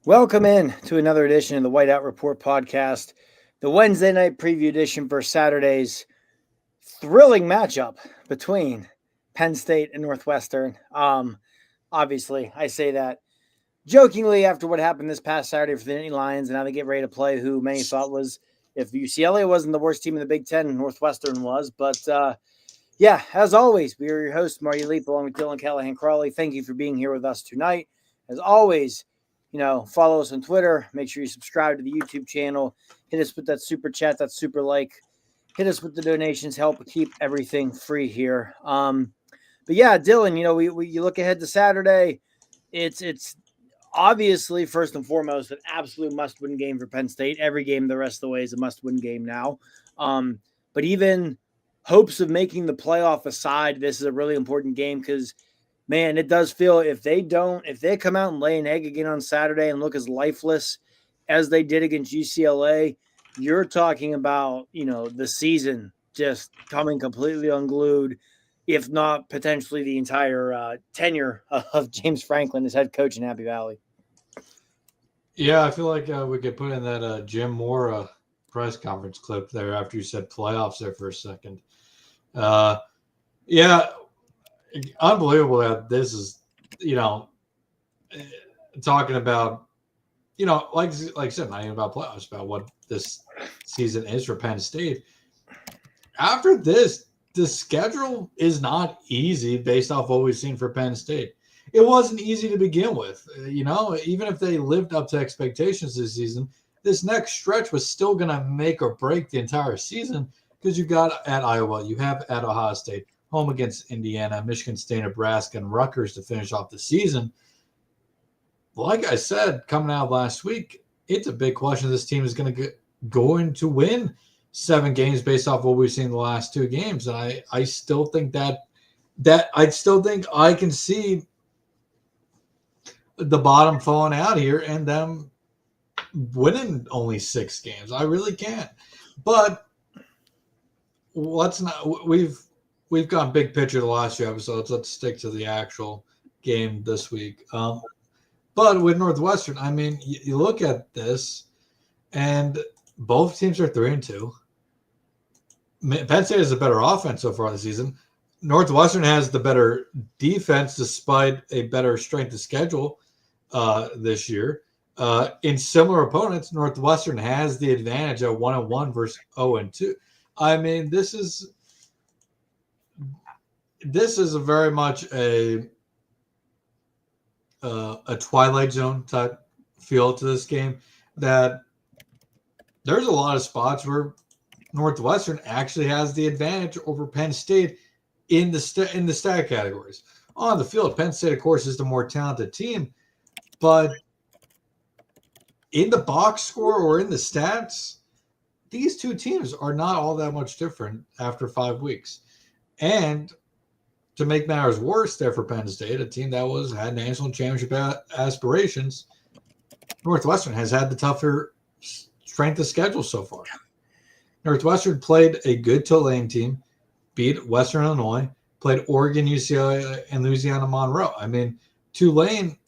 Welcome in to another edition of the Whiteout Report podcast, the Wednesday night preview edition for Saturday's thrilling matchup between Penn State and Northwestern. Obviously, I say that jokingly after what happened this past Saturday for the Nittany Lions and how they get ready to play who many thought was, if UCLA wasn't the worst team in the Big Ten, Northwestern was. But yeah, as always, we are your hosts, Marty along with Dylan Callahan-Crawley. Thank you for being here with us tonight. As always, follow us on Twitter. Make sure you subscribe to the YouTube channel. Hit us with that super chat, that super like. Hit us with the donations. Help keep everything free here. But yeah, Dylan, you look ahead to Saturday. It's obviously first and foremost an absolute must-win game for Penn State. Every game the rest of the way is a must-win game now. But even hopes of making the playoff aside, this is a really important game because man, it does feel if they come out and lay an egg again on Saturday and look as lifeless as they did against UCLA, you're talking about, the season just coming completely unglued, if not potentially the entire tenure of James Franklin as head coach in Happy Valley. Yeah, I feel like we could put in that Jim Moore press conference clip there after you said playoffs there for a second. Yeah. Unbelievable that this is, talking about, like I said, not even about playoffs, about what this season is for Penn State. After this, the schedule is not easy based off what we've seen for Penn State. It wasn't easy to begin with. Even if they lived up to expectations this season, this next stretch was still going to make or break the entire season because you got at Iowa, you have at Ohio State, home against Indiana, Michigan State, Nebraska, and Rutgers to finish off the season. Like I said, coming out last week, it's a big question. This team is going to win 7 games based off what we've seen in the last 2 games, and I still think that I can see the bottom falling out here and them winning only 6 games. I really can't. But let's not. We've gone big picture the last few episodes. Let's stick to the actual game this week. But with Northwestern, I mean, you look at this, and both teams are 3-2. Penn State has a better offense so far this season. Northwestern has the better defense despite a better strength of schedule this year. In similar opponents, Northwestern has the advantage at 1-1 versus 0-2. I mean, this is a very much a Twilight Zone type feel to this game, that there's a lot of spots where Northwestern actually has the advantage over Penn State in the stat categories. On the field, Penn State, of course, is the more talented team, but in the box score or in the stats, these two teams are not all that much different after 5 weeks. And to make matters worse there for Penn State, a team that had national championship aspirations, Northwestern has had the tougher strength of schedule so far. Northwestern played a good Tulane team, beat Western Illinois, played Oregon, UCLA, and Louisiana Monroe. I mean, Tulane,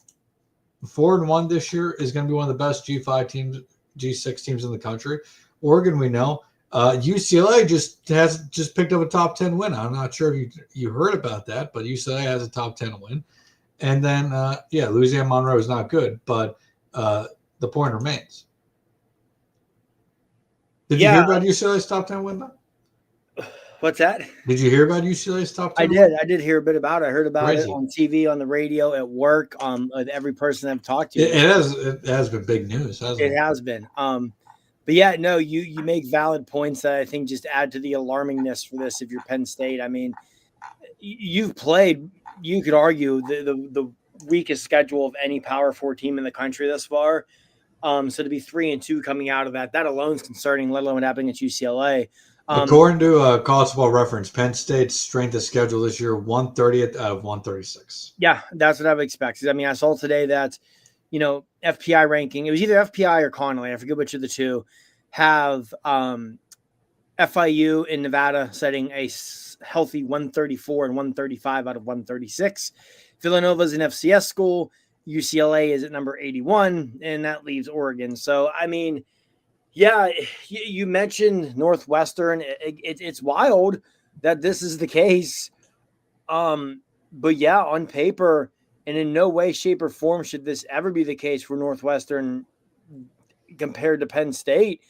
4-1 this year, is going to be one of the best G5 teams, G6 teams in the country. Oregon, we know. UCLA just picked up a top 10 win. I'm not sure if you heard about that, but UCLA has a top 10 win. And then, Louisiana Monroe is not good, but the point remains. Did you hear about UCLA's top 10 win, though? What's that? Did you hear about UCLA's top 10 win? I did hear a bit about it. I heard about Crazy. It on TV, on the radio, at work, with every person I've talked to. It has been big news, hasn't it? It has been. But yeah, no, you make valid points that I think just add to the alarmingness for this if you're Penn State. I mean, you've played, you could argue, the weakest schedule of any Power 4 team in the country thus far. So to be 3-2 coming out of that alone is concerning, let alone what happened at UCLA. According to College Football Reference, Penn State's strength of schedule this year, 130th out of 136. Yeah, that's what I would expect. I mean, I saw today that, FPI ranking, it was either FPI or Connolly, I forget which of the two, have FIU in Nevada setting a healthy 134 and 135 out of 136. Villanova's an FCS school. UCLA is at number 81, and that leaves Oregon. So, I mean, yeah, you mentioned Northwestern. It's wild that this is the case. But yeah, on paper, and in no way, shape, or form should this ever be the case for Northwestern compared to Penn State.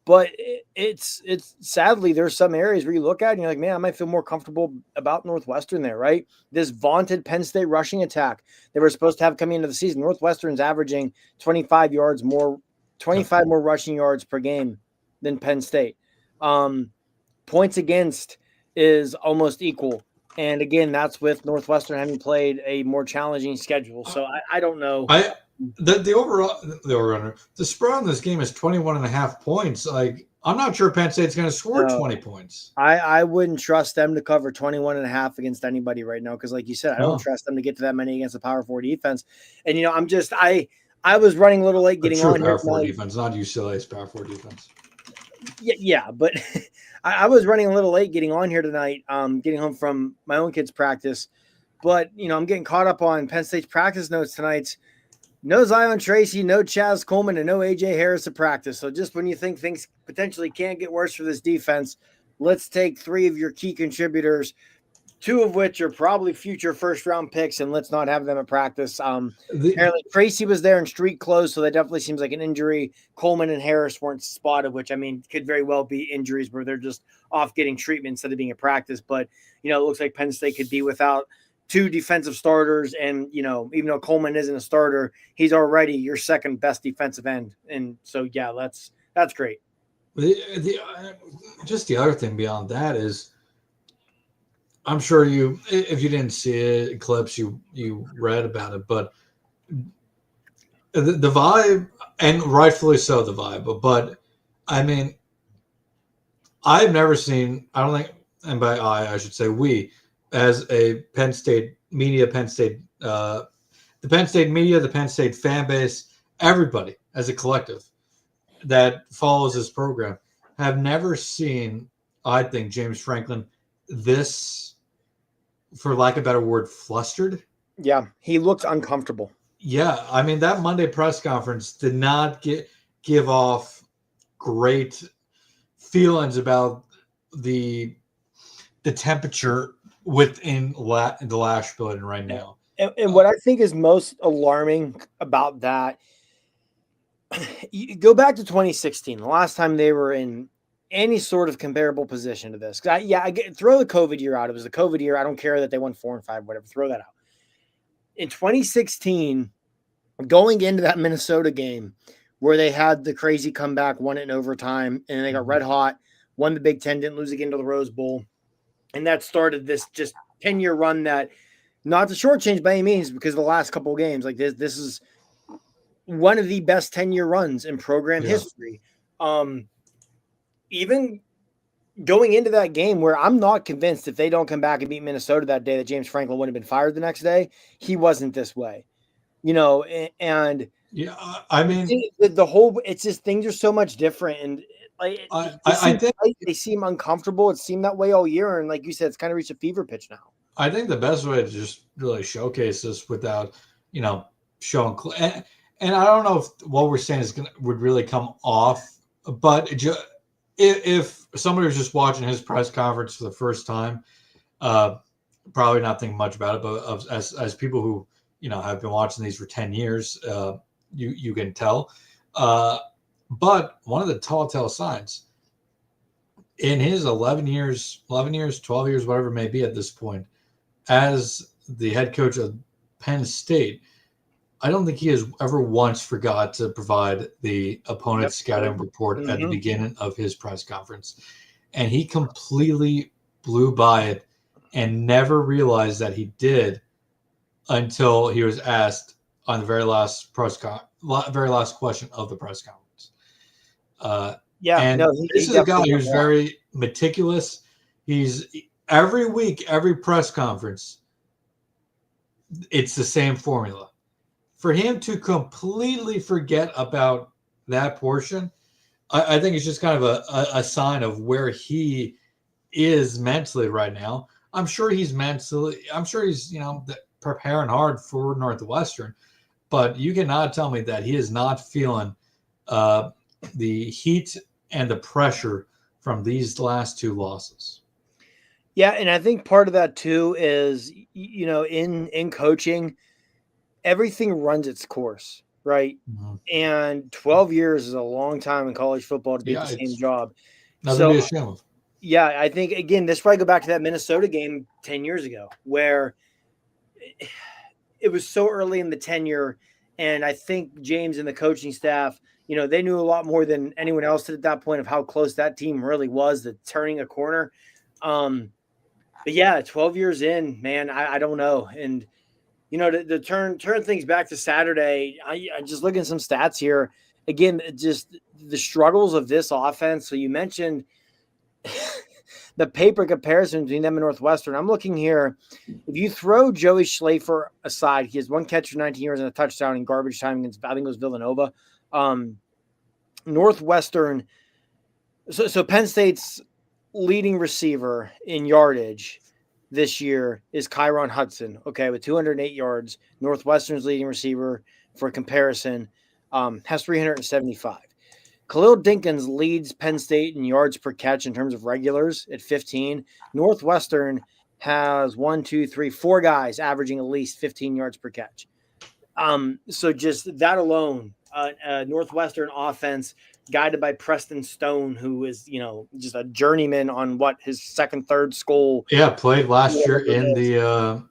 But it's sadly, there's some areas where you look at it and you're like, man, I might feel more comfortable about Northwestern there, right? This vaunted Penn State rushing attack they were supposed to have coming into the season. Northwestern's averaging 25 more rushing yards per game than Penn State. Points against is almost equal. And again, that's with Northwestern having played a more challenging schedule. So I don't know. The spread on this game is 21.5 points. Like, I'm not sure Penn State's going to score 20 points. I wouldn't trust them to cover 21.5 against anybody right now. Cause like you said, I don't trust them to get to that many against a power 4 defense. And, you know, I was running a little late getting on power 4 defense, not UCLA's power 4 defense. Yeah, but I was running a little late getting on here tonight, getting home from my own kids' practice. But, you know, I'm getting caught up on Penn State's practice notes tonight. No Zion Tracy, no Chaz Coleman, and no A.J. Harris at practice. So just when you think things potentially can't get worse for this defense, let's take 3 of your key contributors, 2 of which are probably future first-round picks, and let's not have them at practice. Apparently Tracy was there in street clothes, so that definitely seems like an injury. Coleman and Harris weren't spotted, which, I mean, could very well be injuries where they're just off getting treatment instead of being at practice. But, you know, it looks like Penn State could be without 2 defensive starters, and, you know, even though Coleman isn't a starter, he's already your second best defensive end. And so, yeah, that's great. Just the other thing beyond that is, I'm sure if you didn't see it, clips, you read about it, but the vibe, and rightfully so, the vibe, but I mean, I've never seen, I don't think, and by I should say we, as a Penn State media, the Penn State media, the Penn State fan base, everybody as a collective that follows this program, have never seen, I think, James Franklin this, for lack of a better word, flustered. Yeah, he looked uncomfortable. Yeah, I mean, that Monday press conference did not give off great feelings about the temperature within the Lash building right now. And what I think is most alarming about that, you go back to 2016, the last time they were in any sort of comparable position to this. Throw the COVID year out. It was the COVID year. I don't care that they won 4-5, whatever. Throw that out. In 2016, going into that Minnesota game where they had the crazy comeback, won it in overtime, and they got red hot, won the Big Ten, didn't lose again to the Rose Bowl. And that started this just 10-year run that, not to shortchange by any means, because of the last couple of games, like this is one of the best 10-year runs in program history. Even going into that game where I'm not convinced if they don't come back and beat Minnesota that day that James Franklin wouldn't have been fired the next day, he wasn't this way, you know, and yeah, I mean, the whole, it's just, things are so much different. And like, I think they seem uncomfortable. It seemed that way all year. And like you said, it's kind of reached a fever pitch now. I think the best way to just really showcase this without, you know, showing, and I don't know if what we're saying would really come off, but if somebody was just watching his press conference for the first time, probably not thinking much about it, but as people who, you know, have been watching these for 10 years, you can tell. But one of the telltale signs in his 11 years, 12 years, whatever it may be at this point, as the head coach of Penn State, I don't think he has ever once forgot to provide the opponent's scouting report at the beginning of his press conference. And he completely blew by it and never realized that he did until he was asked on the very last question of the press conference. This is a guy who's very meticulous. He's every week, every press conference, it's the same formula. For him to completely forget about that portion, I think it's just kind of a sign of where he is mentally right now. I'm sure he's, you know, preparing hard for Northwestern, but you cannot tell me that he is not feeling the heat and the pressure from these last two losses. Yeah, and I think part of that too is, in coaching, everything runs its course, right? Mm-hmm. And 12 years is a long time in college football to be at the same It's job. nothing So, to be ashamed of. yeah, I think, again, this probably go back to that Minnesota game 10 years ago where it was so early in the tenure. And I think James and the coaching staff, they knew a lot more than anyone else did at that point of how close that team really was to turning a corner. But yeah, 12 years in, man, I don't know. And, to turn things back to Saturday, I just looking at some stats here. Again, just the struggles of this offense. So you mentioned the paper comparison between them and Northwestern. I'm looking here. If you throw Joey Schlafer aside, he has one catch for 19 yards and a touchdown in garbage time against, I think it was Villanova. Northwestern. So Penn State's leading receiver in yardage this year is Kyron Hudson, okay, with 208 yards. Northwestern's leading receiver, for comparison, has 375. Khalil Dinkins leads Penn State in yards per catch in terms of regulars at 15. Northwestern has 4 guys averaging at least 15 yards per catch. So just that alone, Northwestern offense guided by Preston Stone, who is, just a journeyman on his second, third school. Yeah, played last year in the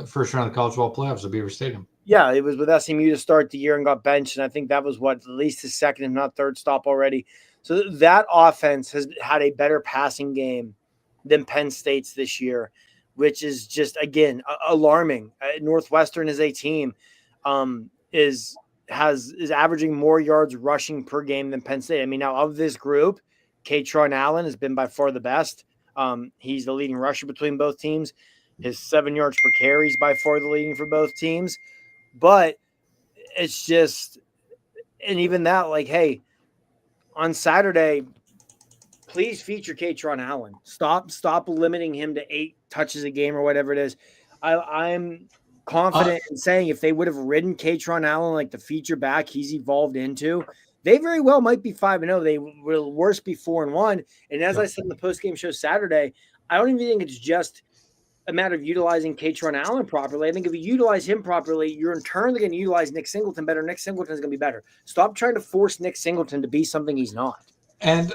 first round of the college football playoffs at Beaver Stadium. Yeah, it was with SMU to start the year and got benched, and I think that was at least his second, if not third stop already. So that offense has had a better passing game than Penn State's this year, which is just, again, alarming. Northwestern as a team is averaging more yards rushing per game than Penn State. I mean, now of this group, Katron Allen has been by far the best. He's the leading rusher between both teams. His 7 yards per carry is by far the leading for both teams. But it's just, and even that, like, hey, on Saturday, please feature Katron Allen. Stop limiting him to 8 touches a game or whatever it is. I'm confident in saying if they would have ridden Katron Allen like the feature back he's evolved into, they very well might be 5-0. They will worse be 4-1. And as I said in the postgame show Saturday, I don't even think it's just a matter of utilizing Katron Allen properly. I think if you utilize him properly, you're in turn going to utilize Nick Singleton better. Nick Singleton is going to be better. Stop trying to force Nick Singleton to be something he's not. And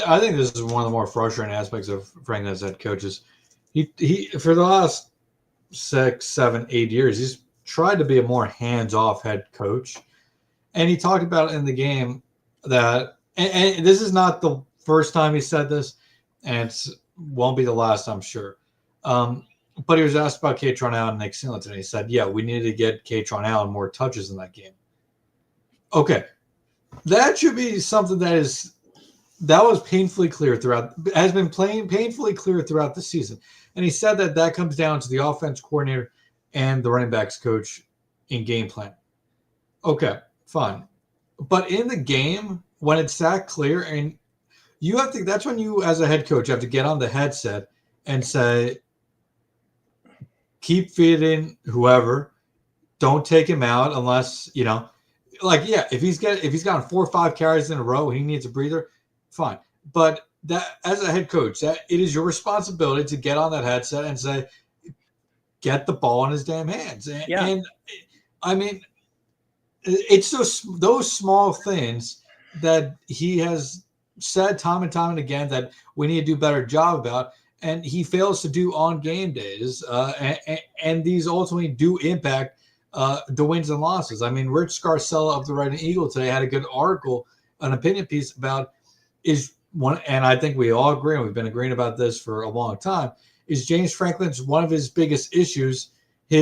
I think this is one of the more frustrating aspects of Frank as head coach is he for the last 6, 7, 8 years, he's tried to be a more hands-off head coach. And he talked about in the game that, and this is not the first time he said this, and it won't be the last, I'm sure. But he was asked about Katron Allen and Nick Singleton, and he said, yeah, we needed to get Katron Allen more touches in that game. Okay. That should be something that was painfully clear has been painfully clear throughout the season. And he said that comes down to the offense coordinator and the running backs coach in game plan. Okay, fine. But in the game, when it's that clear, and that's when you, as a head coach, have to get on the headset and say, keep feeding whoever, don't take him out unless, if he's gotten 4 or 5 carries in a row, he needs a breather, fine. But that, as a head coach, that it is your responsibility to get on that headset and say, get the ball in his damn hands. And I mean, it's those small things that he has said time and time and again that we need to do a better job about, and he fails to do on game days. And these ultimately do impact the wins and losses. I mean, Rich Scarcella of the Writing Eagle today had a good article, an opinion piece about and I think we all agree, and we've been agreeing about this for a long time, is James Franklin's one of his biggest issues, of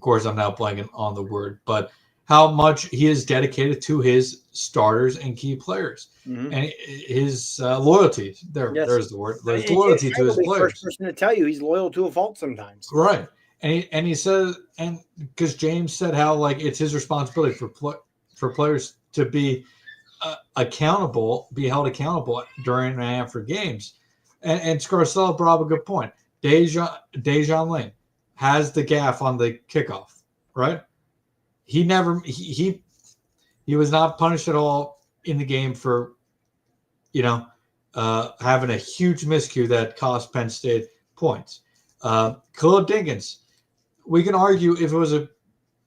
course, I'm now blanking on the word, but how much he is dedicated to his starters and key players, and his loyalty. There's the word. There's loyalty to his players. First person to tell you he's loyal to a fault sometimes. Right, and he says, and because James said how it's his responsibility for players to be be held accountable during and after games, and Scarcella brought up a good point. Dejan Lane. has the gaff on the kickoff, right? He was not punished at all in the game for, having a huge miscue that cost Penn State points. Khalil Dinkins, we can argue if it was a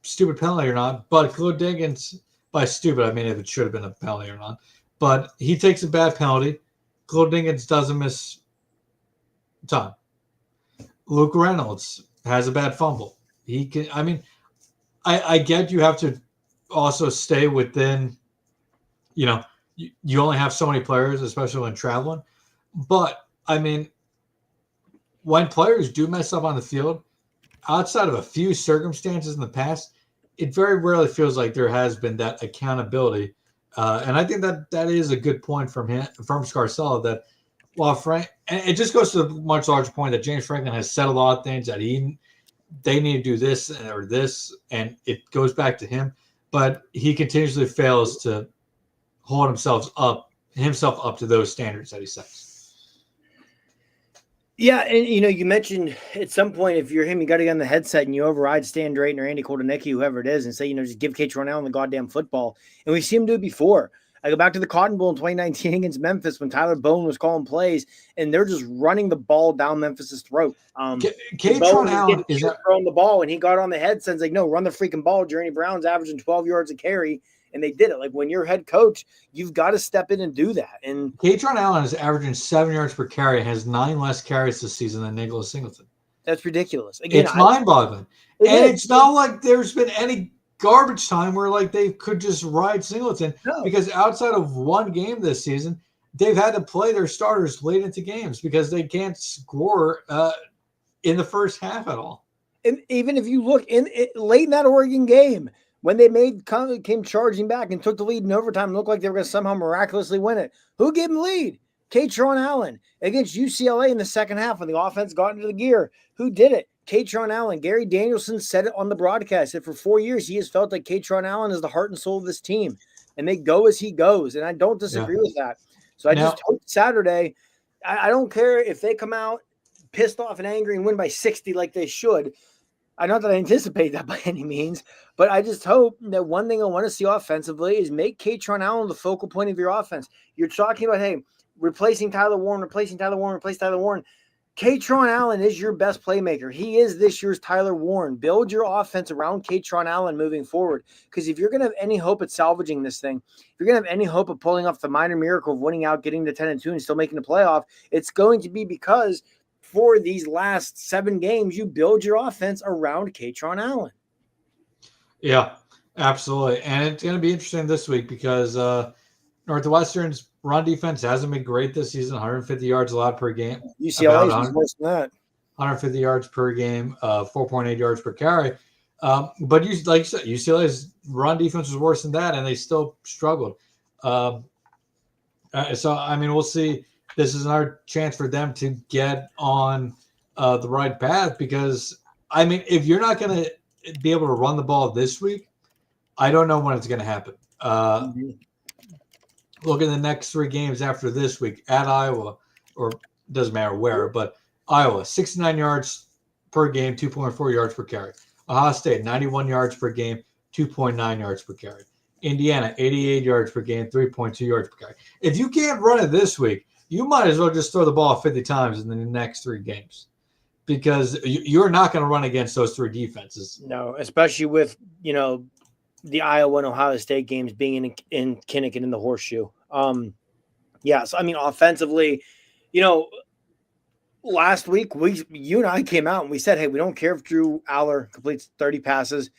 stupid penalty or not, but Khalil Dinkins, by stupid, I mean if it should have been a penalty or not, but he takes a bad penalty. Khalil Dinkins doesn't miss time. Luke Reynolds has a bad fumble. He can, I get you have to also stay within, you only have so many players, especially when traveling. But, when players do mess up on the field, outside of a few circumstances in the past, it very rarely feels like there has been that accountability. And I think that is a good point from Scarcella, that while Frank, and it just goes to the much larger point that James Franklin has said a lot of things that they need to do this or this, and it goes back to him, but he continuously fails to hold himself up to those standards that he sets. Yeah, and you mentioned at some point, if you're him, you got to get on the headset and you override Stan Drayton or Andy Koldenicki, whoever it is, and say, just give Kate Allen the goddamn football. And we've seen him do it before. I go back to the Cotton Bowl in 2019 against Memphis when Tyler Bone was calling plays, and they're just running the ball down Memphis's throat. Kate Allen is throwing the ball, and he got on the headset and was like, no, run the freaking ball. Journey Brown's averaging 12 yards a carry. And they did it. Like, when you're head coach, you've got to step in and do that. And Katron Allen is averaging 7 yards per carry, has 9 less carries this season than Nicholas Singleton. That's ridiculous. Again, it's mind-boggling. It's not like there's been any garbage time where like they could just ride Singleton, because outside of one game this season, they've had to play their starters late into games because they can't score in the first half at all. And even if you look late in that Oregon game, when they came charging back and took the lead in overtime, looked like they were going to somehow miraculously win it. Who gave them the lead? Katron Allen against UCLA in the second half when the offense got into the gear. Who did it? Katron Allen. Gary Danielson said it on the broadcast that for 4 years he has felt like Katron Allen is the heart and soul of this team, and they go as he goes. And I don't disagree with that. So I just hope Saturday, I don't care if they come out pissed off and angry and win by 60 like they should. Not that I anticipate that by any means, but I just hope that one thing I want to see offensively is make Katron Allen the focal point of your offense. You're talking about, hey, replacing Tyler Warren. Katron Allen is your best playmaker. He is this year's Tyler Warren. Build your offense around Katron Allen moving forward, because if you're going to have any hope at salvaging this thing, if you're going to have any hope of pulling off the minor miracle of winning out, getting to 10-2 and still making the playoff, it's going to be because for these last 7 games, you build your offense around Katron Allen. Yeah, absolutely. And it's going to be interesting this week because Northwestern's run defense hasn't been great this season, 150 yards allowed per game. UCLA is worse than that. 150 yards per game, 4.8 yards per carry. But like you said, UCLA's run defense was worse than that, and they still struggled. So, we'll see. This is another chance for them to get on the right path because, if you're not going to be able to run the ball this week, I don't know when it's going to happen. Look at the next 3 games after this week at Iowa, or doesn't matter where, but Iowa, 69 yards per game, 2.4 yards per carry. Ohio State, 91 yards per game, 2.9 yards per carry. Indiana, 88 yards per game, 3.2 yards per carry. If you can't run it this week, you might as well just throw the ball 50 times in the next 3 games, because you're not going to run against those 3 defenses. No, especially with, the Iowa and Ohio State games being in Kinnick and in the Horseshoe. Offensively, last week you and I came out and we said, hey, we don't care if Drew Aller completes 30 passes.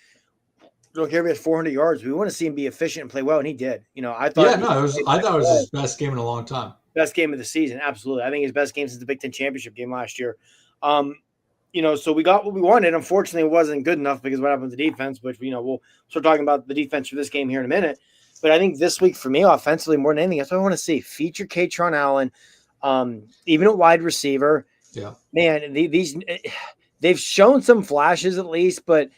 We don't care if he has 400 yards. We want to see him be efficient and play well, and he did. I thought it was his best game in a long time. Best game of the season, absolutely. I think his best game since the Big Ten championship game last year. So we got what we wanted. Unfortunately, it wasn't good enough because what happened to the defense, which, we'll start talking about the defense for this game here in a minute. But I think this week for me, offensively, more than anything, that's what I want to see. Feature Katron Allen, even at wide receiver. Yeah. Man, they've shown some flashes at least, but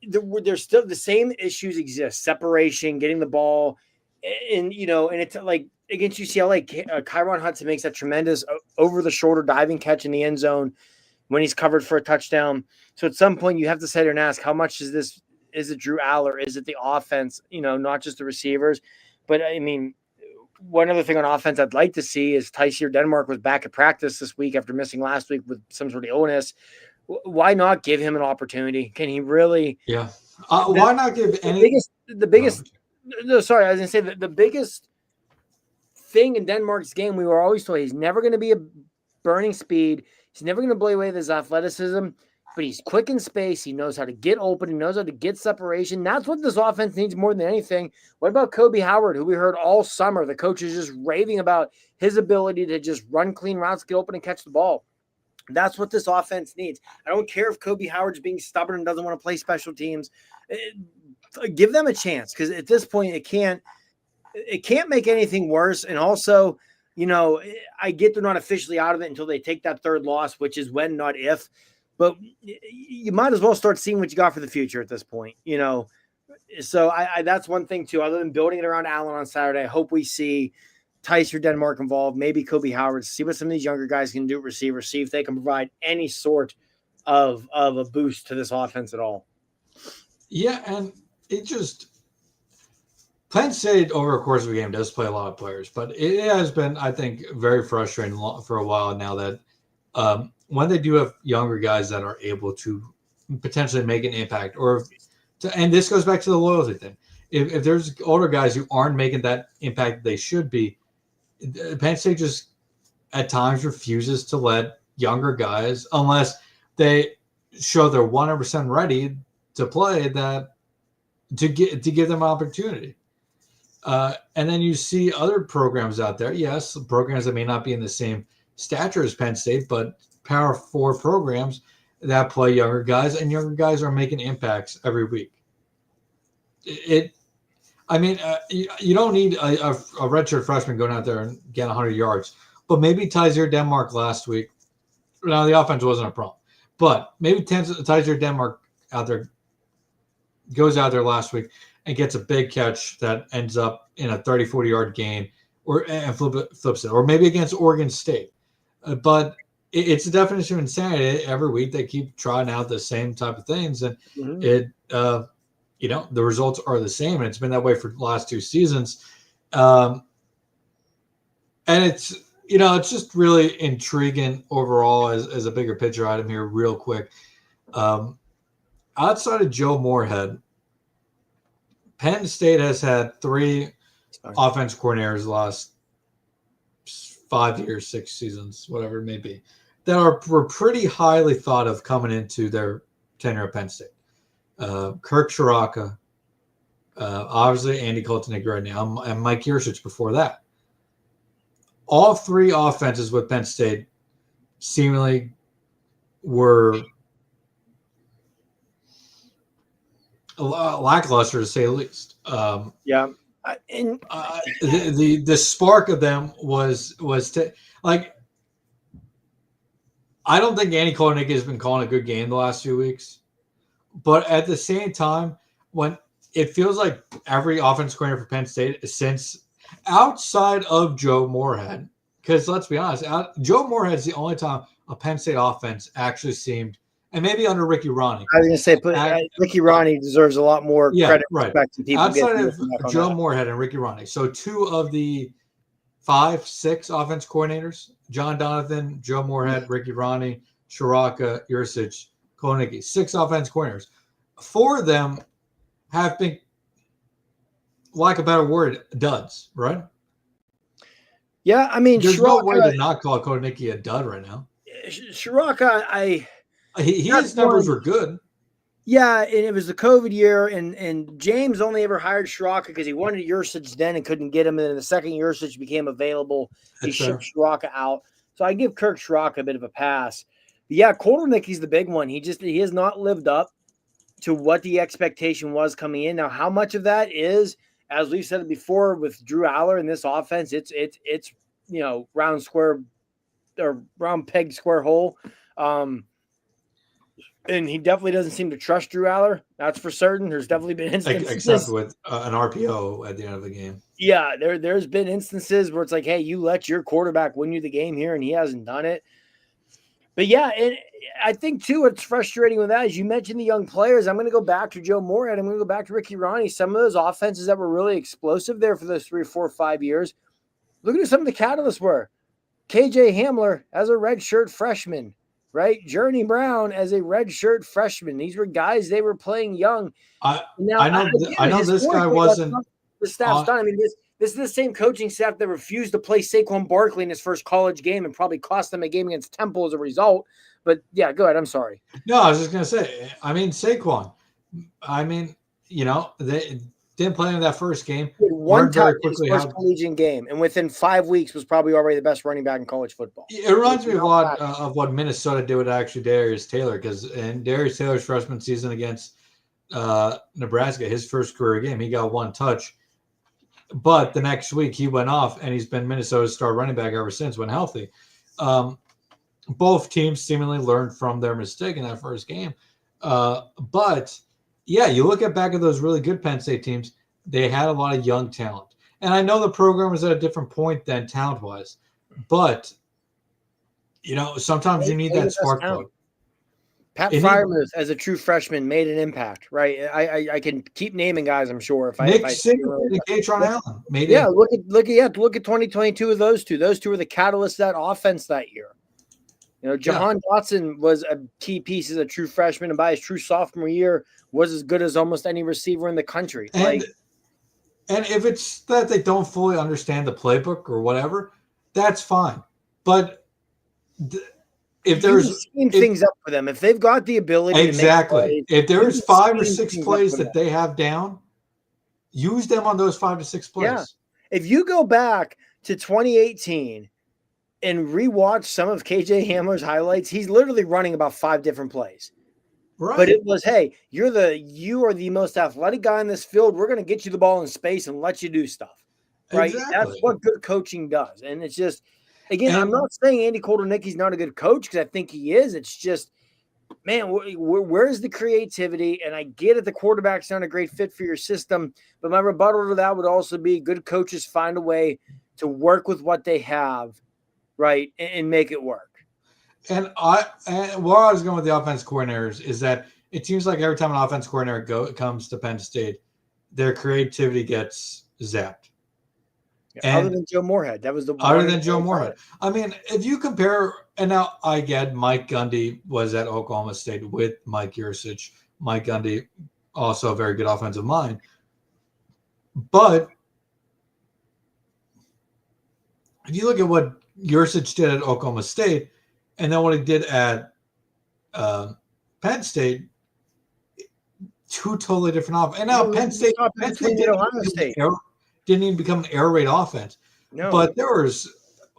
there's still the same issues exist. Separation, getting the ball, and it's like against UCLA, Kyron Hudson makes that tremendous over-the-shoulder diving catch in the end zone. when he's covered for a touchdown. So at some point you have to sit there and ask, how much is this? Is it Drew Aller? Is it the offense? Not just the receivers. But I mean, one other thing on offense I'd like to see is Tysier Denmark was back at practice this week after missing last week with some sort of illness. Why not give him an opportunity? Can he really? Yeah. Why not give the biggest? No, sorry, I was going to say that the biggest thing in Denmark's game, we were always told he's never going to be a burning speed. He's never going to blow away with his athleticism, but he's quick in space. He knows how to get open. He knows how to get separation. That's what this offense needs more than anything. What about Kobe Howard, who we heard all summer? The coach is just raving about his ability to just run clean routes, get open, and catch the ball. That's what this offense needs. I don't care if Kobe Howard's being stubborn and doesn't want to play special teams. Give them a chance, because at this point it can't make anything worse. And also, I get they're not officially out of it until they take that third loss, which is when, not if. But you might as well start seeing what you got for the future at this point, So I that's one thing too. Other than building it around Allen on Saturday, I hope we see Tysier Denmark involved, maybe Kobe Howard, see what some of these younger guys can do at receiver, see if they can provide any sort of a boost to this offense at all. Yeah, and it just Penn State over the course of the game does play a lot of players, but it has been, I think, very frustrating for a while now that when they do have younger guys that are able to potentially make an impact, and this goes back to the loyalty thing. If there's older guys who aren't making that impact they should be, Penn State just at times refuses to let younger guys, unless they show they're 100% ready to play, to give them opportunity. And then you see other programs out there, yes, programs that may not be in the same stature as Penn State, but Power 4 programs that play younger guys, and younger guys are making impacts every week. You don't need a redshirt freshman going out there and getting 100 yards, but maybe Tysier Denmark last week. Now the offense wasn't a problem, but maybe Tysier Denmark goes out there last week and gets a big catch that ends up in a 30, 40-yard gain, and flips it, or maybe against Oregon State. But it's a definition of insanity. Every week they keep trying out the same type of things, and the results are the same, and it's been that way for the last 2 seasons. And it's just really intriguing overall as a bigger picture item here real quick. Outside of Joe Moorhead, Penn State has had 3 offense coordinators the last 5 years, 6 seasons, whatever it may be, that were pretty highly thought of coming into their tenure at Penn State. Kirk Shiraka, obviously Andy Koltenig right now, and Mike Yurcich before that. All 3 offenses with Penn State seemingly were lackluster, to say the least. The spark of them was I don't think Andy Koltenig has been calling a good game the last few weeks. But at the same time, when it feels like every offense coordinator for Penn State, since outside of Joe Moorhead, because let's be honest, Joe Moorhead's the only time a Penn State offense actually seemed, and maybe under Ricky Ronnie. I was going to say, Ricky Ronnie deserves a lot more credit. Right. Outside of Joe Moorhead and Ricky Ronnie. So 2 of the 5, 6 offense coordinators, John Donovan, Joe Moorhead, Ricky Ronnie, Shiraka, Yurcich, Koltenig, 6 offense coordinators. 4 of them have been, lack of a better word, duds, right? Yeah, I mean, there's no way to not call Koltenig a dud right now. Shiraka, his numbers were good. Yeah, and it was the COVID year, and James only ever hired Shiraka because he wanted Yurcich then and couldn't get him. And then the second Yurcich became available, he shipped Shiraka out. So I give Kirk Shiraka a bit of a pass. But yeah, Koltenig, the big one. He has not lived up to what the expectation was coming in. Now, how much of that is, as we've said before, with Drew Aller in this offense, it's round square or round peg square hole. And he definitely doesn't seem to trust Drew Aller. That's for certain. There's definitely been instances. Except with an RPO at the end of the game. Yeah, there's been instances where it's like, hey, you let your quarterback win you the game here, and he hasn't done it. But yeah, and I think too what's frustrating with that is you mentioned the young players. I'm going to go back to Joe Moorhead. I'm going to go back to Ricky Ronnie. Some of those offenses that were really explosive there for those 3, 4, 5 years. Look at who some of the catalysts were. KJ Hamler as a redshirt freshman, right? Journey Brown as a redshirt freshman. These were guys, they were playing young. I know this guy wasn't the staff's done. I mean, this is the same coaching staff that refused to play Saquon Barkley in his first college game and probably cost them a game against Temple as a result. But yeah, go ahead. I'm sorry. No, I was just gonna say. I mean, Saquon. I mean, they didn't play in that first game. One touch in his first collegiate game, and within 5 weeks was probably already the best running back in college football. It reminds me a lot of what Minnesota did with actually Darius Taylor, because in Darius Taylor's freshman season against Nebraska, his first career game, he got one touch. But the next week he went off, and he's been Minnesota's star running back ever since when healthy. Both teams seemingly learned from their mistake in that first game. But, yeah, you look back at those really good Penn State teams, they had a lot of young talent. And I know the program was at a different point than talent-wise. But, sometimes you need that spark plug. Pat Freiermuth, as a true freshman, made an impact, right? I can keep naming guys, I'm sure. Nick Saban and Katron Allen made it. Yeah, look at 2022 of those two. Those two were the catalysts of that offense that year. Jahan Dotson was a key piece as a true freshman, and by his true sophomore year, was as good as almost any receiver in the country. And if it's that they don't fully understand the playbook or whatever, that's fine. But if there's things up for them, if they've got the ability exactly, to make plays, if there's 5 or 6 plays that they have down, use them on those 5 to 6 plays. Yeah. If you go back to 2018 and rewatch some of KJ Hamler's highlights, he's literally running about 5 different plays. Right. But it was, hey, you are the most athletic guy in this field. We're going to get you the ball in space and let you do stuff. Right? Exactly. That's what good coaching does. And it's just, again, I'm not saying Andy Koldernicki's not a good coach, because I think he is. It's just, man, where's the creativity? And I get it, the quarterback's not a great fit for your system. But my rebuttal to that would also be good coaches find a way to work with what they have, right, and make it work. And where I was going with the offense coordinators is that it seems like every time an offense coordinator comes to Penn State, their creativity gets zapped. Yeah, other than Joe Moorhead. That was the other than Joe Moorhead. I mean, if you compare, and now I get Mike Gundy was at Oklahoma State with Mike Yurcich. Mike Gundy, also a very good offensive mind. But if you look at what Yurcich did at Oklahoma State, and then what he did at Penn State, 2 totally different offense. And now Penn State didn't even become an air raid offense. No. But there was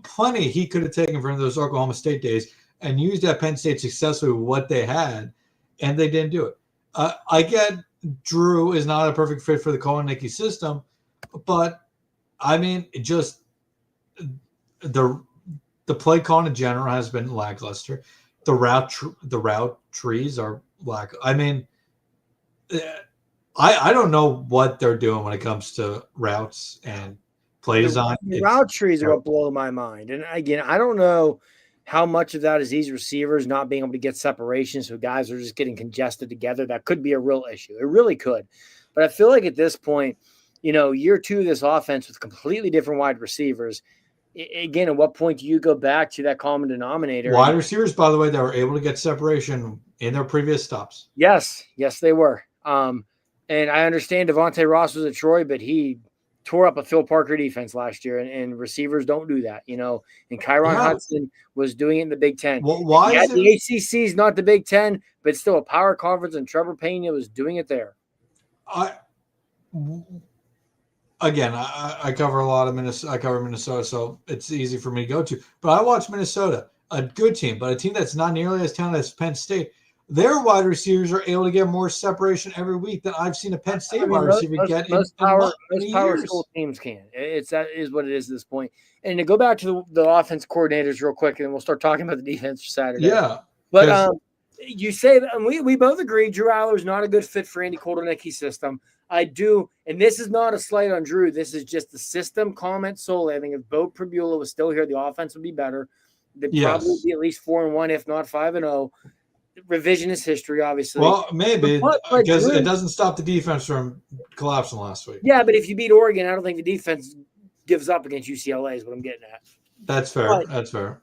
plenty he could have taken from those Oklahoma State days and used at Penn State successfully with what they had, and they didn't do it. I get Drew is not a perfect fit for the Koldernicki system, but I mean, just the play calling in general has been lackluster. The route trees are I mean, I don't know what they're doing when it comes to routes and play design. The route trees are what blow my mind. And again, I don't know how much of that is these receivers not being able to get separation, so guys are just getting congested together. That could be a real issue. It really could. But I feel like at this point, year 2 of this offense with completely different wide receivers, again, at what point do you go back to that common denominator? Wide receivers, by the way, that were able to get separation in their previous stops. Yes, they were. And I understand Devontae Ross was at Troy, but he tore up a Phil Parker defense last year, and receivers don't do that, And Kyron Hudson was doing it in the Big Ten. Well, why is the ACC is not the Big Ten, but still a power conference, and Trevor Pena was doing it there. I cover a lot of Minnesota. I cover Minnesota, so it's easy for me to go to. But I watch Minnesota, a good team, but a team that's not nearly as talented as Penn State. Their wide receivers are able to get more separation every week than I've seen a Penn State wide receiver get. Most power school teams can. That is what it is at this point. And to go back to the offense coordinators real quick, and then we'll start talking about the defense for Saturday. Yeah, but you say that, and we both agree Drew Aller is not a good fit for Andy Koldernicki's system. I do, and this is not a slight on Drew. This is just the system comment solely. I think if Bo Pribula was still here, the offense would be better. They'd Yes. probably be at least 4-1, if not 5-0. Revisionist history, obviously. Well, maybe But because Drew, it doesn't stop the defense from collapsing last week. yeah, but if you beat Oregon, I don't think the defense gives up against UCLA is what I'm getting at. That's fair. That's fair.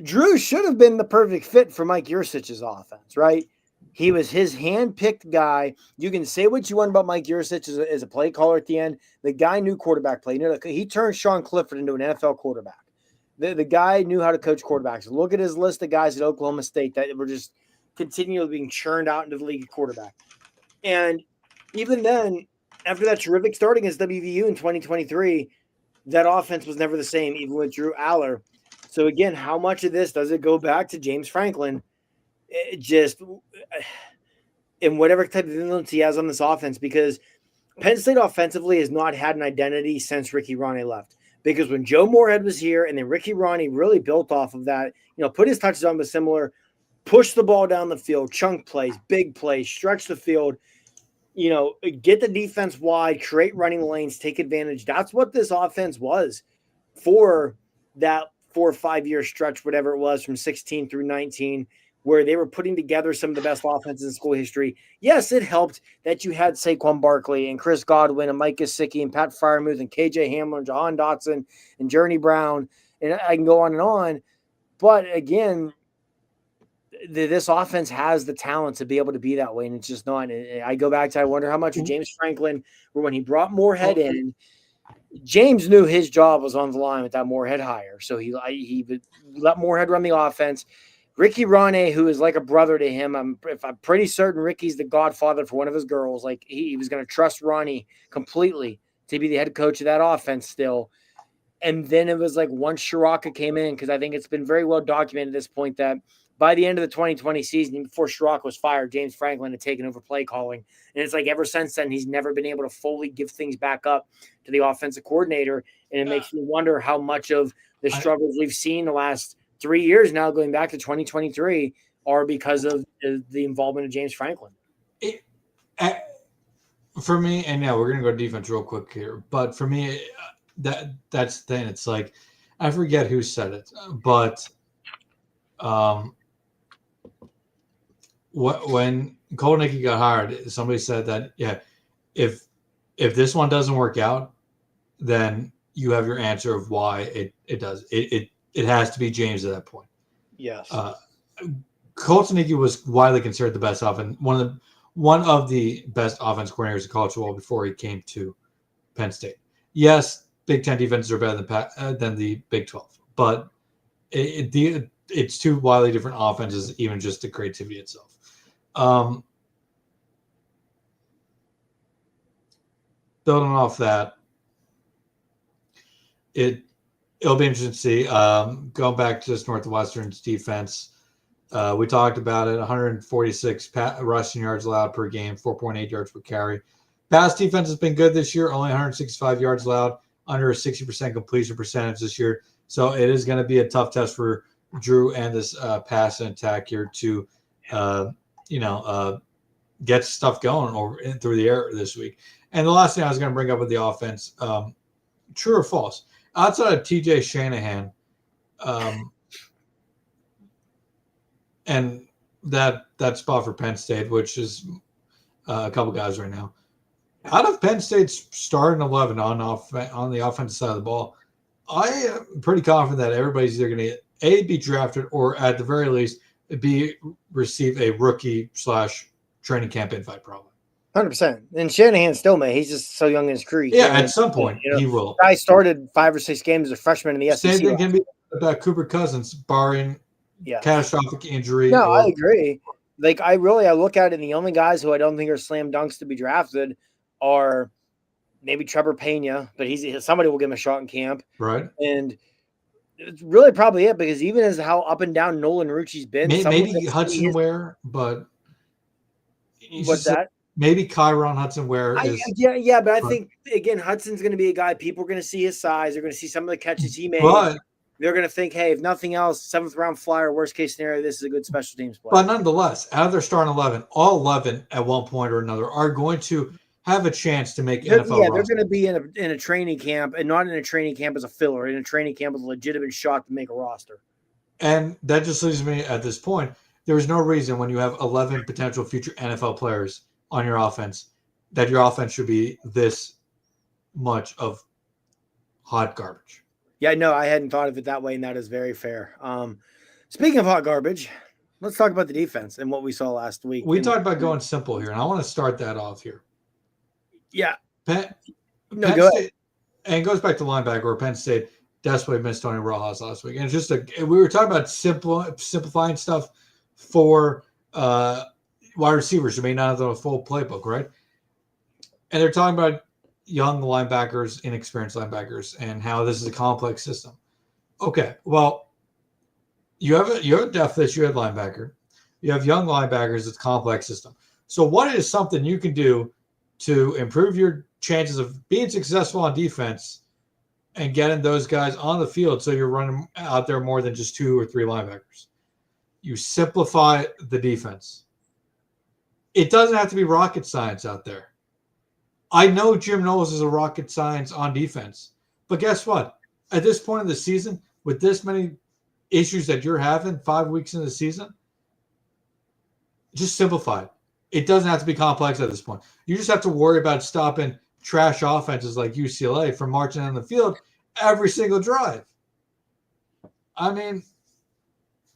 Drew should have been the perfect fit for Mike Yurcich's offense, right? He was his hand-picked guy. You can say what you want about Mike Yurcich as a play caller at the end. The guy knew quarterback play. He turned Sean Clifford into an NFL quarterback. The guy knew how to coach quarterbacks. Look at his list of guys at Oklahoma State that were just continually being churned out into the league at quarterback. And even then, after that terrific start against WVU in 2023, that offense was never the same, even with Drew Aller. So again, how much of this does it go back to James Franklin? It just in whatever type of influence he has on this offense, because Penn State offensively has not had an identity since Ricky Ronne left. Because when Joe Moorhead was here, and then Ricky Ronne really built off of that, put his touches on, but similar, push the ball down the field, chunk plays, big plays, stretch the field, get the defense wide, create running lanes, take advantage. That's what this offense was for that 4 or 5 year stretch, whatever it was, from 16 through 19, where they were putting together some of the best offenses in school history. Yes, it helped that you had Saquon Barkley and Chris Godwin and Mike Gesicki and Pat Freiermuth and KJ Hamler and Jahan Dotson and Journey Brown, and I can go on and on. But again, this offense has the talent to be able to be that way, and it's just not. I go back to, I wonder how much of James Franklin, or when he brought Moorhead in, James knew his job was on the line with that Moorhead hire, so he would let Moorhead run the offense. Ricky Ronne, who is like a brother to him, I'm pretty certain Ricky's the godfather for one of his girls. Like he was going to trust Ronne completely to be the head coach of that offense still. And then it was like once Shiraka came in, because I think it's been very well documented at this point that by the end of the 2020 season, before Shiraka was fired, James Franklin had taken over play calling. And it's like ever since then, he's never been able to fully give things back up to the offensive coordinator. And it makes me wonder how much of the struggles we've seen the last 3 years now, going back to 2023, are because of the involvement of James Franklin. For me, and yeah, we're going to go defense real quick here. But for me, that's the thing. It's like, I forget who said it, but when Kolnicki got hired, somebody said that, yeah, if this one doesn't work out, then you have your answer of why it does. It has to be James at that point. Yes. Kolnicki was widely considered the best offense, one of the best offense coordinators in college football before he came to Penn State. Yes, Big Ten defenses are better than the Big 12, but it's two wildly different offenses, even just the creativity itself. Building off that, it'll be interesting to see. Going back to just Northwestern's defense, we talked about it, 146 rushing yards allowed per game, 4.8 yards per carry. Pass defense has been good this year, only 165 yards allowed, under a 60% completion percentage this year. So it is going to be a tough test for Drew and this pass and attack here to, get stuff going over through the air this week. And the last thing I was going to bring up with the offense, true or false? Outside of TJ Shanahan, and that spot for Penn State, which is a couple guys right now, out of Penn State's starting 11 on the offensive side of the ball, I am pretty confident that everybody's either going to be drafted or at the very least receive a rookie / training camp invite, probably. 100%. And Shanahan still may. He's just so young in his career. Yeah, at some point he will. Guy started 5 or 6 games as a freshman in the SEC. Same thing can be about Cooper Cousins, barring catastrophic injury. No, I agree. Like I look at it, and the only guys who I don't think are slam dunks to be drafted are maybe Trevor Pena, but somebody will give him a shot in camp, right? And it's really probably it, because even as how up and down Nolan Rucci's been, maybe Hudson Ware, but what's that? Maybe Kyron Hudson Ware is. Yeah, but I think again Hudson's going to be a guy people are going to see his size. They're going to see some of the catches he made. But they're going to think, hey, if nothing else, 7th round flyer, worst case scenario, this is a good special teams player. But nonetheless, out of their starting 11, all 11 at one point or another are going to have a chance to make NFL. Yeah, they're going to be in a training camp, and not in a training camp as a filler, in a training camp with a legitimate shot to make a roster. And that just leaves me at this point. There's no reason when you have 11 potential future NFL players on your offense that your offense should be this much of hot garbage. Yeah, no, I hadn't thought of it that way, and that is very fair. Speaking of hot garbage, let's talk about the defense and what we saw last week. We talked about going simple here, and I want to start that off here. Yeah. Penn Go State, ahead. and it goes back to linebacker where Penn State desperately missed Tony Rojas last week. And it's just we were talking about simplifying stuff for wide receivers who may not have a full playbook, right? And they're talking about young linebackers, inexperienced linebackers, and how this is a complex system. Okay, well, you have a depth issue at linebacker. You have young linebackers. It's a complex system. So what is something you can do to improve your chances of being successful on defense and getting those guys on the field so you're running out there more than just 2 or 3 linebackers? You simplify the defense. It doesn't have to be rocket science out there. I know Jim Knowles is a rocket science on defense, but guess what? At this point in the season, with this many issues that you're having 5 weeks into the season, just simplify it. It doesn't have to be complex at this point. You just have to worry about stopping trash offenses like UCLA from marching on the field every single drive. I mean,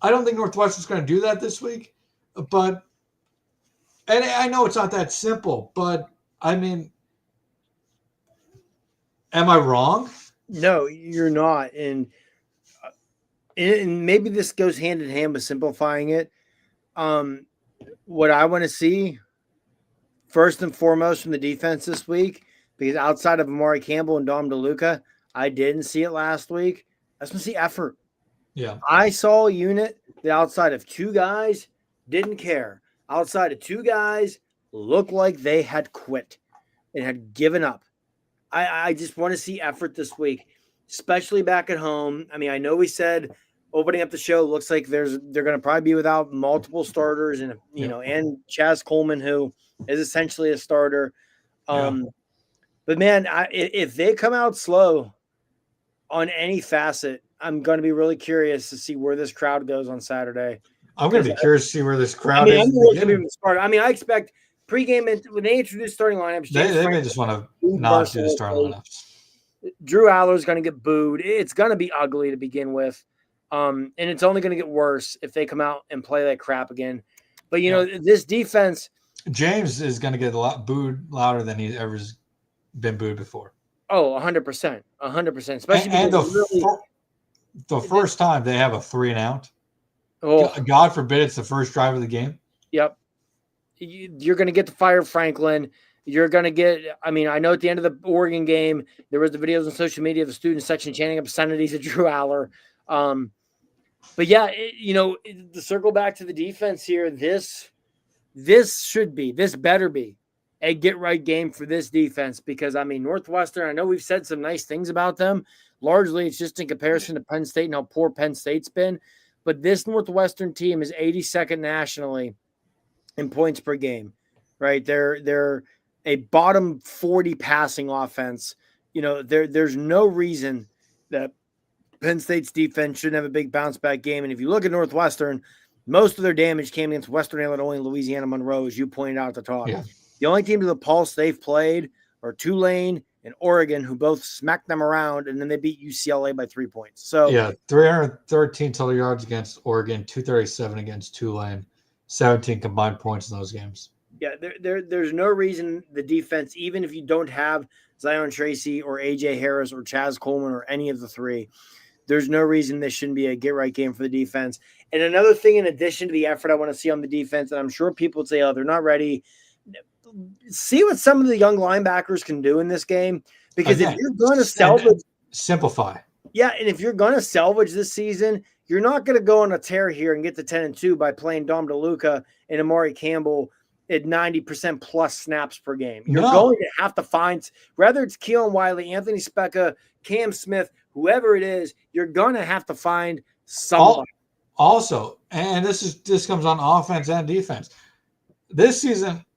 I don't think Northwestern's going to do that this week, but and I know it's not that simple, but I mean, am I wrong? No, you're not. And maybe this goes hand in hand with simplifying it. What I want to see first and foremost from the defense this week, because outside of Amari Campbell and Dom DeLuca, I didn't see it last week. I just want to see effort. Yeah. I saw a unit that outside of 2 guys didn't care. Outside of 2 guys looked like they had quit and had given up. I just want to see effort this week, especially back at home. I mean, I know we said opening up the show looks like they're going to probably be without multiple starters and and Chaz Coleman, who is essentially a starter. But man, if they come out slow on any facet, I'm going to be really curious to see where this crowd goes on Saturday. I'm going to be curious to see where this crowd is. I expect pregame when they introduce starting lineups, they may just want to not do the starting lineups. Drew Aller's going to get booed. It's going to be ugly to begin with. And it's only going to get worse if they come out and play like crap again. But, this defense. James is going to get a lot booed louder than he's ever been booed before. Oh, 100%. 100%. Especially and the first time they have a 3-and-out. Oh, God forbid it's the first drive of the game. Yep. You're going to get to fire Franklin. You're going to get – I mean, I know at the end of the Oregon game, there was the videos on social media of the student section chanting obscenities at Drew Aller. But yeah, to circle back to the defense here, this better be a get right game for this defense, because I mean, Northwestern, I know we've said some nice things about them. Largely it's just in comparison to Penn State and how poor Penn State's been, but this Northwestern team is 82nd nationally in points per game, right? They're a bottom 40 passing offense. There's no reason that Penn State's defense shouldn't have a big bounce back game. And if you look at Northwestern, most of their damage came against Western Illinois and Louisiana Monroe, as you pointed out at the top. Yeah. The only teams with the pulse they've played are Tulane and Oregon, who both smacked them around, and then they beat UCLA by 3 points. So 313 total yards against Oregon, 237 against Tulane, 17 combined points in those games. Yeah, there's no reason the defense, even if you don't have Zion Tracy or A.J. Harris or Chaz Coleman or any of the 3, there's no reason this shouldn't be a get-right game for the defense. And another thing in addition to the effort I want to see on the defense, and I'm sure people would say, oh, they're not ready. See what some of the young linebackers can do in this game. Because if you're going to salvage – simplify. Yeah, and if you're going to salvage this season, you're not going to go on a tear here and get to 10-2 by playing Dom DeLuca and Amari Campbell at 90% plus snaps per game. You're going to have to find – whether it's Keelan Wiley, Anthony Specca, Cam Smith, whoever it is, you're going to have to find somebody. Also, and this comes on offense and defense. This season –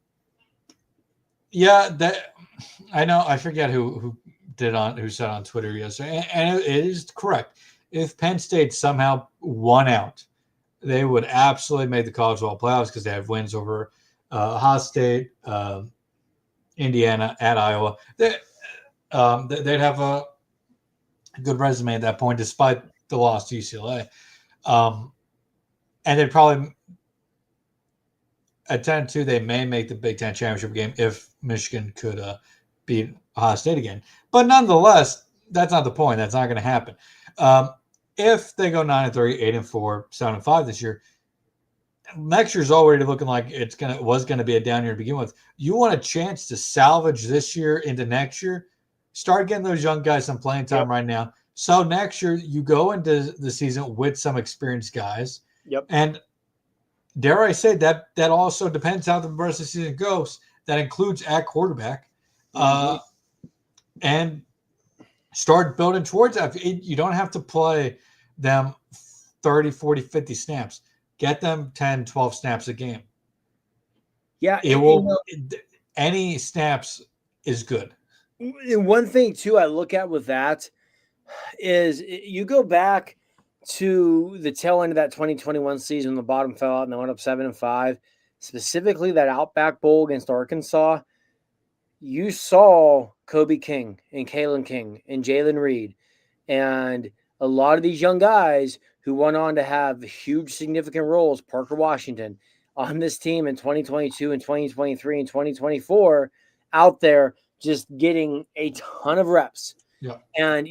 I know. I forget who said on Twitter yesterday, and it is correct. if Penn State somehow won out, they would absolutely make the college football playoffs because they have wins over Ohio State, Indiana, at Iowa. They'd have a good resume at that point, despite the loss to UCLA. And they'd probably, at 10-2, they may make the Big Ten championship game if Michigan could beat Ohio State again. But nonetheless, that's not the point. That's not going to happen. If they go 9-3, 8-4, 7-5 this year, next year's already looking like was going to be a down year to begin with. You want a chance to salvage this year into next year. Start getting those young guys some playing time right now. So next year you go into the season with some experienced guys. Yep. And dare I say that also depends how the rest of the season goes. That includes at quarterback. And start building towards that. You don't have to play them 30, 40, 50 snaps. Get them 10, 12 snaps a game. Yeah. Any snaps is good. One thing, too, I look at with that is you go back to the tail end of that 2021 season, the bottom fell out and they went up 7-5. Specifically, that Outback Bowl against Arkansas, you saw Kobe King and Kalen King and Jalen Reed and a lot of these young guys who went on to have huge, significant roles, Parker Washington, on this team in 2022 and 2023 and 2024 out there just getting a ton of reps. Yeah. And,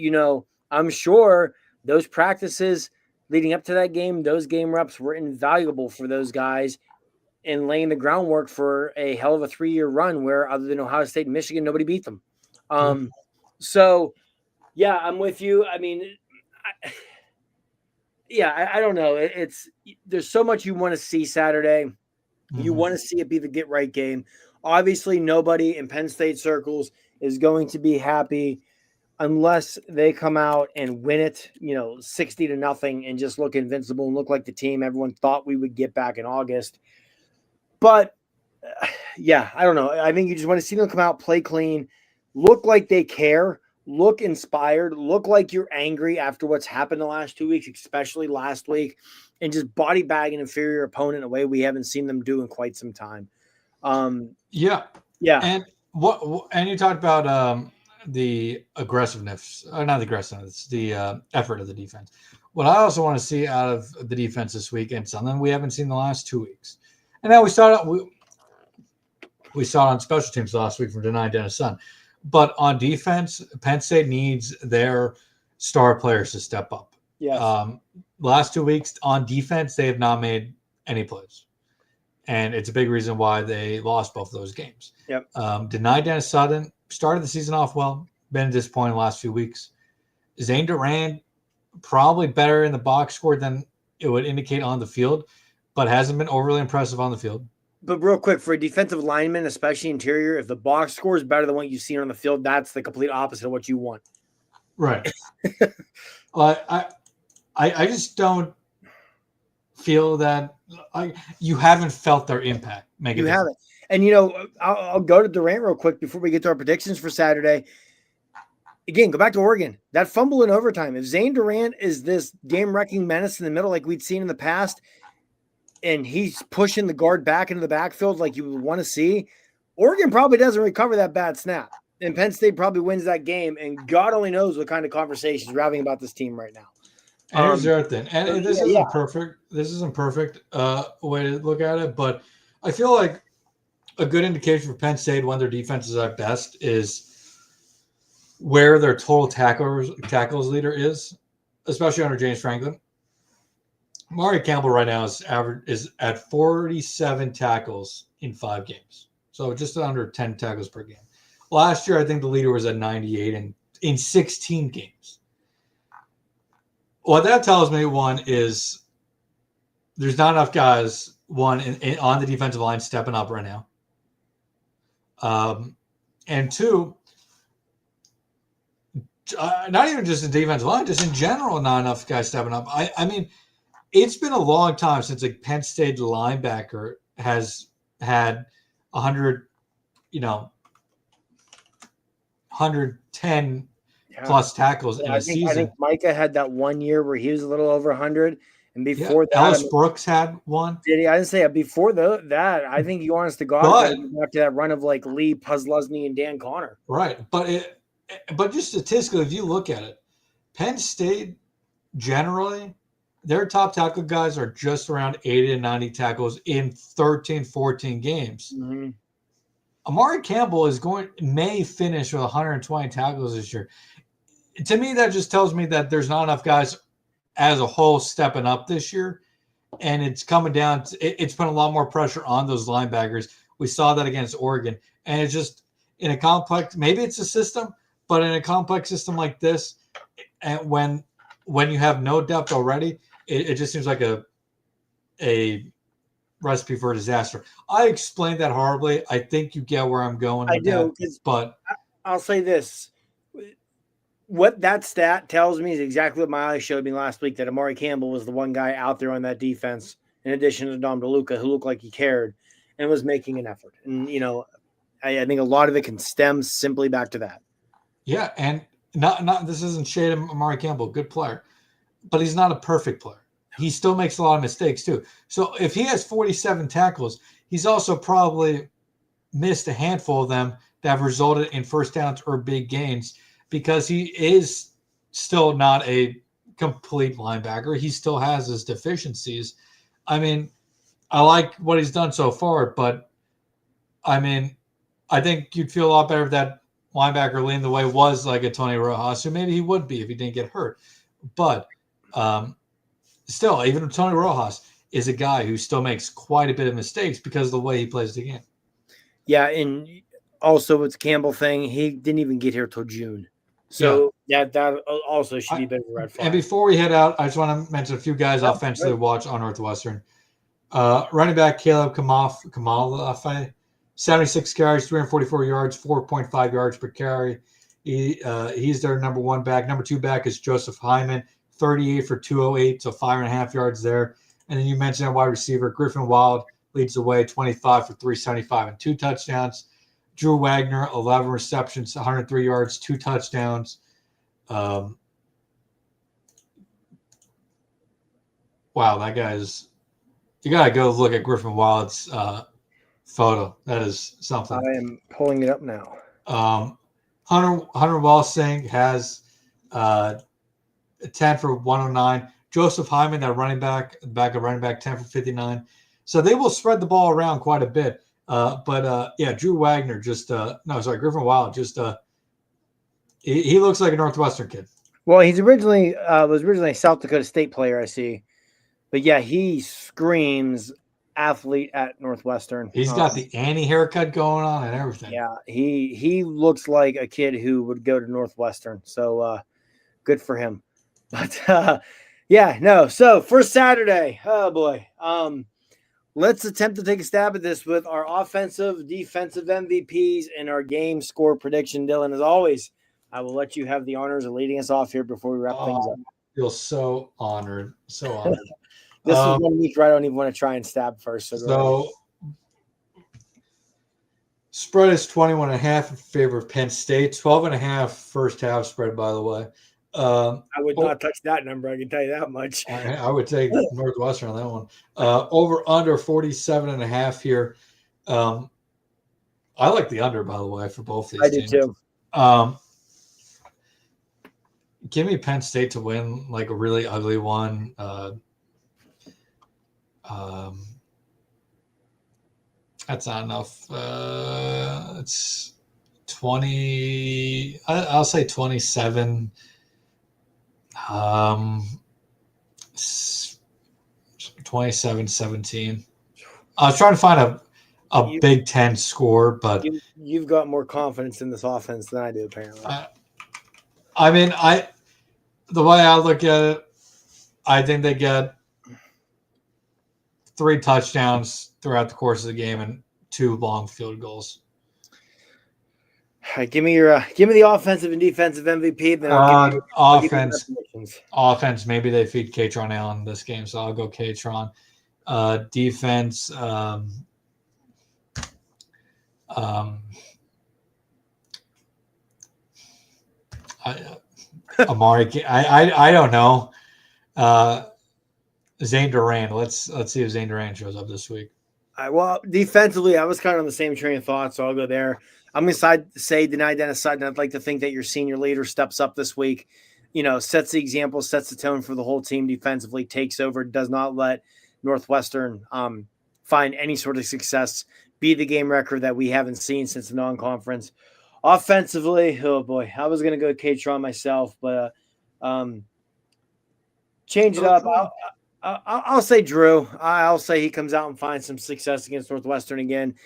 I'm sure those practices leading up to that game, those game reps were invaluable for those guys in laying the groundwork for a hell of a 3-year run where, other than Ohio State and Michigan, nobody beat them. So, yeah, I'm with you. I mean, I don't know. There's so much you want to see Saturday. Mm-hmm. You want to see it be the get right game. Obviously, nobody in Penn State circles is going to be happy unless they come out and win it, 60-0 and just look invincible and look like the team everyone thought we would get back in August. But I don't know. I think you just want to see them come out, play clean, look like they care, look inspired, look like you're angry after what's happened the last 2 weeks, especially last week, and just body bag an inferior opponent in a way we haven't seen them do in quite some time. Yeah. And and you talked about the aggressiveness, or not the aggressiveness, the effort of the defense. What I also want to see out of the defense this week, and something we haven't seen the last 2 weeks. And now we saw it on special teams last week from Denai Dennis-Sutton. But on defense, Penn State needs their star players to step up. Yes. Last 2 weeks on defense, they have not made any plays. And it's a big reason why they lost both of those games. Yep. Denai Dennis-Sutton started the season off well, been disappointing the last few weeks. Zane Durant, probably better in the box score than it would indicate on the field, but hasn't been overly impressive on the field. But real quick, for a defensive lineman, especially interior, if the box score is better than what you've seen on the field, that's the complete opposite of what you want. Right. I just don't feel that you haven't felt their impact. You haven't. And, I'll go to Durant real quick before we get to our predictions for Saturday. Again, go back to Oregon. That fumble in overtime. If Zane Durant is this game-wrecking menace in the middle like we'd seen in the past, and he's pushing the guard back into the backfield like you would want to see, Oregon probably doesn't recover that bad snap. And Penn State probably wins that game, and God only knows what kind of conversations we're having about this team right now. And here's the other thing. And this isn't perfect. This isn't perfect way to look at it, but I feel like a good indication for Penn State when their defense is at best is where their total tackles leader is, especially under James Franklin. Marty Campbell right now is at 47 tackles in 5 games. So just under 10 tackles per game. Last year, I think the leader was at 98 in 16 games. What that tells me, one, is there's not enough guys, on the defensive line stepping up right now. And two, not even just in defensive line, just in general, not enough guys stepping up. I mean, it's been a long time since a Penn State linebacker has had 110 plus tackles in I a think season. Micah had that 1 year where he was a little over 100, and before that, Ellis Brooks had one. I didn't say it before that. I think you honest to God got to go back to that run of like Lee Puslesny and Dan Connor. Right, but just statistically, if you look at it, Penn State generally, their top tackle guys are just around 80 to 90 tackles in 13, 14 games. Mm-hmm. Amari Campbell may finish with 120 tackles this year. To me, that just tells me that there's not enough guys as a whole stepping up this year. And it's coming down it's putting a lot more pressure on those linebackers. We saw that against Oregon. And it's just in a complex, maybe it's a system, but in a complex system like this, and when you have no depth already, it just seems like a recipe for a disaster. I explained that horribly. I think you get where I'm going with that. But I'll say this. What that stat tells me is exactly what my eyes showed me last week, that Amari Campbell was the one guy out there on that defense, in addition to Dom DeLuca, who looked like he cared and was making an effort. And, I think a lot of it can stem simply back to that. Yeah, and not this isn't shade of Amari Campbell, good player, but he's not a perfect player. He still makes a lot of mistakes too. So if he has 47 tackles, he's also probably missed a handful of them that have resulted in first downs or big gains, because he is still not a complete linebacker. He still has his deficiencies. I mean, I like what he's done so far, but I mean, I think you'd feel a lot better if that linebacker leading the way was like a Tony Rojas, who maybe he would be if he didn't get hurt. But still, even Tony Rojas is a guy who still makes quite a bit of mistakes because of the way he plays the game. Yeah, and also with the Campbell thing, he didn't even get here till June. So that also should be a bit of a red flag. And before we head out, I just want to mention a few guys offensively to watch on Northwestern. Running back Caleb Kamalafe, 76 carries, 344 yards, 4.5 yards per carry. He's their number one back. Number two back is Joseph Hyman, 38 for 208, so 5.5 yards there. And then you mentioned a wide receiver, Griffin Wild, leads the way, 25 for 375 and 2 touchdowns. Drew Wagner, 11 receptions, 103 yards, 2 touchdowns. Wow, that guy's – you got to go look at Griffin Wild's photo. That is something. I am pulling it up now. Hunter Walsing has 10 for 109. Joseph Hyman, that running back, 10 for 59. So they will spread the ball around quite a bit. Drew Wagner Griffin Wild he looks like a Northwestern kid. Well, he's originally a South Dakota State player, I see. But yeah, he screams athlete at Northwestern. He's got the Annie haircut going on and everything. Yeah, he looks like a kid who would go to Northwestern. So good for him. But so for Saturday, oh boy. Let's attempt to take a stab at this with our offensive, defensive MVPs and our game score prediction. Dylan, as always, I will let you have the honors of leading us off here before we wrap things up. I feel so honored. So honored. This is 1 week where I don't even want to try and stab first. So spread is 21.5 in favor of Penn State. 12.5 first half spread, by the way. I would not touch that number. I can tell you that much. I would take Northwestern on that one. Over under 47.5 here. I like the under, by the way, for both these teams. I do too. Give me Penn State to win like a really ugly one. That's not enough. It's 20. I'll say 27. 27-17. I was trying to find a Big Ten score, but you've got more confidence in this offense than I do, apparently. The way I look at it, I think they get 3 touchdowns throughout the course of the game and 2 long field goals. All right, give me the offensive and defensive MVP. Then I'll give you offense. Maybe they feed Katron Allen this game, so I'll go Katron. Defense. Amari, I don't know. Zane Duran. Let's see if Zane Duran shows up this week. Well, defensively, I was kind of on the same train of thought, so I'll go there. I'm going to say deny Dennis Sutton. I'd like to think that your senior leader steps up this week, sets the example, sets the tone for the whole team defensively, takes over, does not let Northwestern find any sort of success, be the game record that we haven't seen since the non-conference. Offensively, oh boy, I was going to go K-Tron myself, but change it up. I'll say Drew. I'll say he comes out and finds some success against Northwestern again.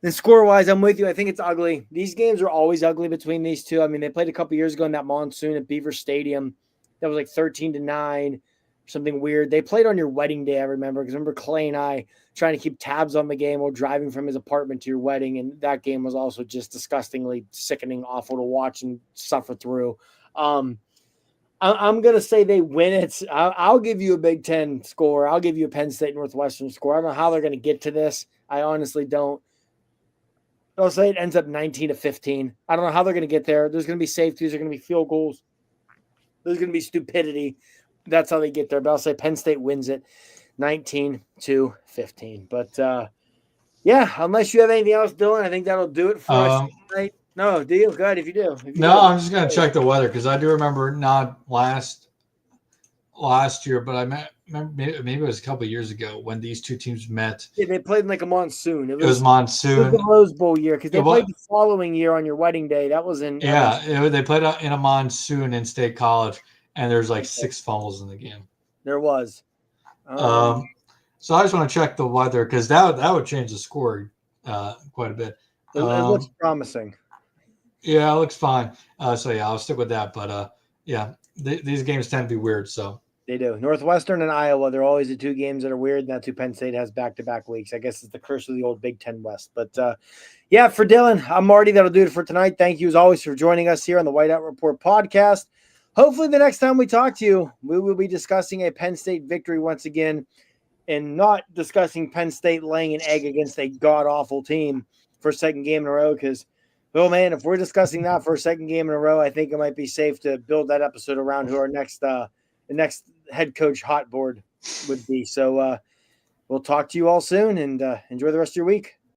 Then score-wise, I'm with you. I think it's ugly. These games are always ugly between these two. I mean, they played a couple years ago in that monsoon at Beaver Stadium. That was like 13-9, something weird. They played on your wedding day, I remember, because I remember Clay and I trying to keep tabs on the game while driving from his apartment to your wedding, and that game was also just disgustingly sickening, awful to watch and suffer through. I'm going to say they win it. I'll give you a Big Ten score. I'll give you a Penn State Northwestern score. I don't know how they're going to get to this. I honestly don't. I'll say it ends up 19-15. I don't know how they're going to get there. There's going to be safeties. There's going to be field goals. There's going to be stupidity. That's how they get there. But I'll say Penn State wins it 19-15. But, yeah, unless you have anything else, Dylan, I think that'll do it for us tonight. No, do you? Good if you do. I'm just going to check the weather because I do remember not last year, but I remember maybe it was a couple of years ago when these two teams met. Yeah, they played in like a monsoon. It was monsoon. It was the Rose Bowl year because they played the following year on your wedding day. That was in they played in a monsoon in State College, and there's like 6 fumbles in the game. There was. So I just want to check the weather because that would change the score quite a bit. It looks promising. Yeah, it looks fine. So yeah, I'll stick with that. But yeah, these games tend to be weird. So they do. Northwestern and Iowa, they're always the two games that are weird. And that's who Penn State has back-to-back weeks. I guess it's the curse of the old Big Ten West. But yeah, for Dylan, I'm Marty. That'll do it for tonight. Thank you as always for joining us here on the Whiteout Report podcast. Hopefully the next time we talk to you, we will be discussing a Penn State victory once again and not discussing Penn State laying an egg against a god-awful team for a second game in a row because oh man, if we're discussing that for a second game in a row, I think it might be safe to build that episode around who our next the next head coach hot board would be. So we'll talk to you all soon and enjoy the rest of your week.